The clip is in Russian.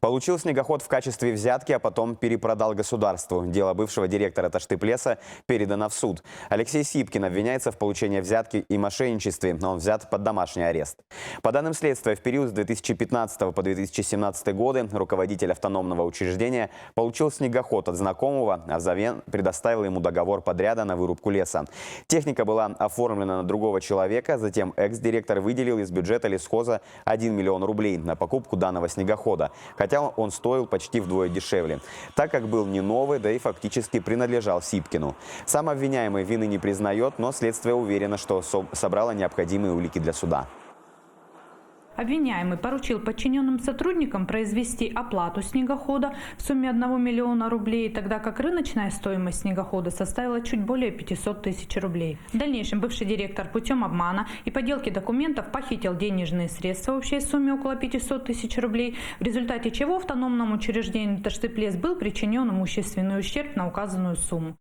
Получил снегоход в качестве взятки, а потом перепродал государству. Дело бывшего директора Таштыплеса передано в суд. Алексей Сипкин обвиняется в получении взятки и мошенничестве, но он взят под домашний арест. По данным следствия, в период с 2015 по 2017 годы руководитель автономного учреждения получил снегоход от знакомого, а взамен предоставил ему договор подряда на вырубку леса. Техника была оформлена на другого человека, затем экс-директор выделил из бюджета лесхоза 1 миллион рублей на покупку данного снегохода, хотя он стоил почти вдвое дешевле, так как был не новый, да и фактически принадлежал Сипкину. Сам обвиняемый вины не признает, но следствие уверено, что собрало необходимые улики для суда. Обвиняемый поручил подчиненным сотрудникам произвести оплату снегохода в сумме 1 миллиона рублей, тогда как рыночная стоимость снегохода составила чуть более 500 тысяч рублей. В дальнейшем бывший директор путем обмана и подделки документов похитил денежные средства в общей сумме около 500 тысяч рублей, в результате чего автономному учреждению Таштыплес был причинен имущественный ущерб на указанную сумму.